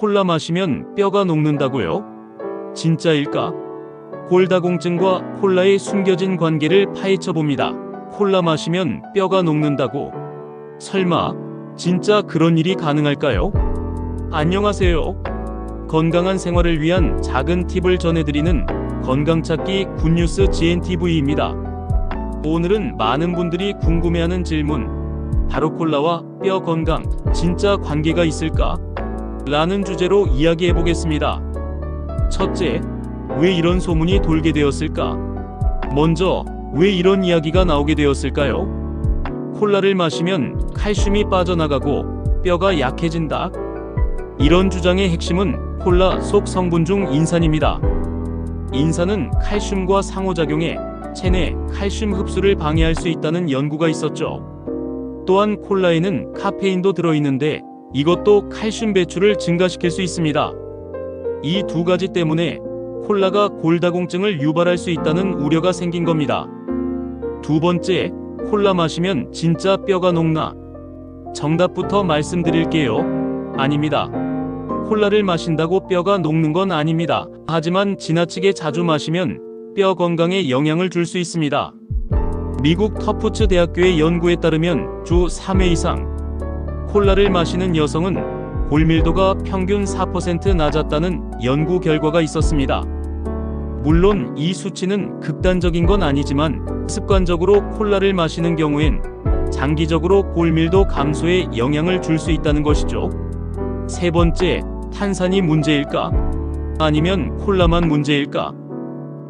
콜라 마시면 뼈가 녹는다고요? 진짜일까? 골다공증과 콜라의 숨겨진 관계를 파헤쳐 봅니다. 콜라 마시면 뼈가 녹는다고? 설마 진짜 그런 일이 가능할까요? 안녕하세요. 건강한 생활을 위한 작은 팁을 전해드리는 건강찾기 굿뉴스 GNTV입니다. 오늘은 많은 분들이 궁금해하는 질문, 바로 콜라와 뼈 건강 진짜 관계가 있을까? 라는 주제로 이야기해 보겠습니다. 첫째, 왜 이런 소문이 돌게 되었을까? 먼저, 왜 이런 이야기가 나오게 되었을까요? 콜라를 마시면 칼슘이 빠져나가고 뼈가 약해진다. 이런 주장의 핵심은 콜라 속 성분 중 인산입니다. 인산은 칼슘과 상호작용해 체내 칼슘 흡수를 방해할 수 있다는 연구가 있었죠. 또한 콜라에는 카페인도 들어있는데 이것도 칼슘 배출을 증가시킬 수 있습니다. 이 두 가지 때문에 콜라가 골다공증을 유발할 수 있다는 우려가 생긴 겁니다. 두 번째, 콜라 마시면 진짜 뼈가 녹나? 정답부터 말씀드릴게요. 아닙니다. 콜라를 마신다고 뼈가 녹는 건 아닙니다. 하지만 지나치게 자주 마시면 뼈 건강에 영향을 줄 수 있습니다. 미국 터프츠 대학교의 연구에 따르면 주 3회 이상 콜라를 마시는 여성은 골밀도가 평균 4% 낮았다는 연구 결과가 있었습니다. 물론 이 수치는 극단적인 건 아니지만 습관적으로 콜라를 마시는 경우엔 장기적으로 골밀도 감소에 영향을 줄 수 있다는 것이죠. 세 번째, 탄산이 문제일까? 아니면 콜라만 문제일까?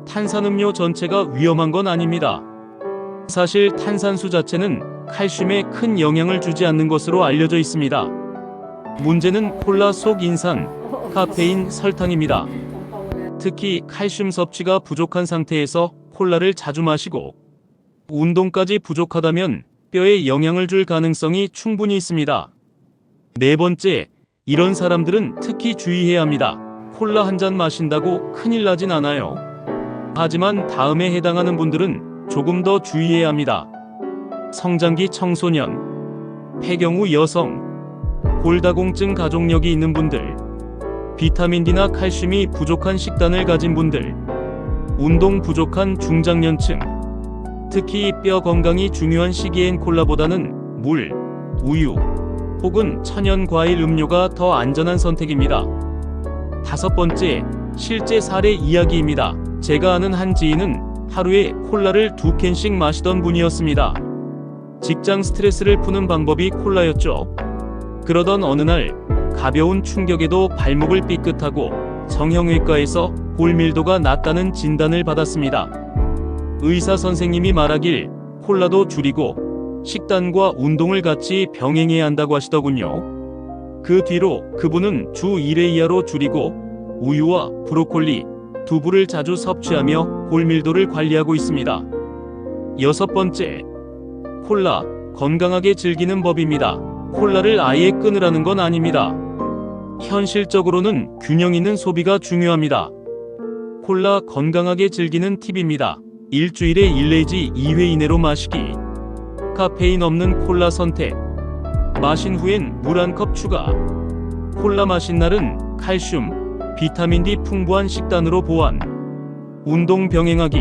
탄산음료 전체가 위험한 건 아닙니다. 사실 탄산수 자체는 칼슘에 큰 영향을 주지 않는 것으로 알려져 있습니다. 문제는 콜라 속 인산, 카페인, 설탕입니다. 특히 칼슘 섭취가 부족한 상태에서 콜라를 자주 마시고 운동까지 부족하다면 뼈에 영향을 줄 가능성이 충분히 있습니다. 네 번째, 이런 사람들은 특히 주의해야 합니다. 콜라 한 잔 마신다고 큰일 나진 않아요. 하지만 다음에 해당하는 분들은 조금 더 주의해야 합니다. 성장기 청소년, 폐경후 여성, 골다공증 가족력이 있는 분들, 비타민 D나 칼슘이 부족한 식단을 가진 분들, 운동 부족한 중장년층, 특히 뼈 건강이 중요한 시기엔 콜라보다는 물, 우유, 혹은 천연 과일 음료가 더 안전한 선택입니다. 다섯 번째, 실제 사례 이야기입니다. 제가 아는 한 지인은 하루에 콜라를 2캔씩 마시던 분이었습니다. 직장 스트레스를 푸는 방법이 콜라였죠. 그러던 어느 날 가벼운 충격에도 발목을 삐끗하고 정형외과에서 골밀도가 낮다는 진단을 받았습니다. 의사 선생님이 말하길 콜라도 줄이고 식단과 운동을 같이 병행해야 한다고 하시더군요. 그 뒤로 그분은 주 1회 이하로 줄이고 우유와 브로콜리, 두부를 자주 섭취하며 골밀도를 관리하고 있습니다. 여섯 번째, 콜라 건강하게 즐기는 법입니다. 콜라를 아예 끊으라는 건 아닙니다. 현실적으로는 균형 있는 소비가 중요합니다. 콜라 건강하게 즐기는 팁입니다. 일주일에 1 내지 2회 이내로 마시기. 카페인 없는 콜라 선택. 마신 후엔 물 1컵 추가. 콜라 마신 날은 칼슘, 비타민 D 풍부한 식단으로 보완. 운동 병행하기.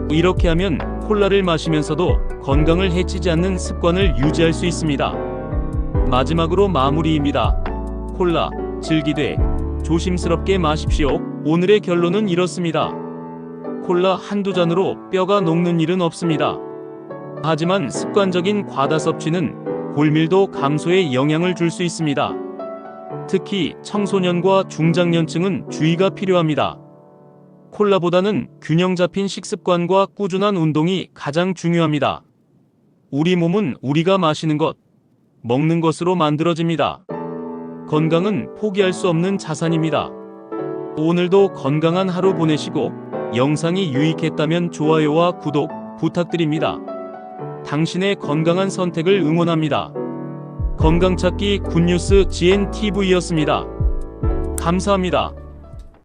이렇게 하면 콜라를 마시면서도 건강을 해치지 않는 습관을 유지할 수 있습니다. 마지막으로 마무리입니다. 콜라 즐기되 조심스럽게 마십시오. 오늘의 결론은 이렇습니다. 콜라 한두 잔으로 뼈가 녹는 일은 없습니다. 하지만 습관적인 과다 섭취는 골밀도 감소에 영향을 줄 수 있습니다. 특히 청소년과 중장년층은 주의가 필요합니다. 콜라보다는 균형 잡힌 식습관과 꾸준한 운동이 가장 중요합니다. 우리 몸은 우리가 마시는 것, 먹는 것으로 만들어집니다. 건강은 포기할 수 없는 자산입니다. 오늘도 건강한 하루 보내시고 영상이 유익했다면 좋아요와 구독 부탁드립니다. 당신의 건강한 선택을 응원합니다. 건강찾기 굿뉴스 GNTV였습니다. 감사합니다.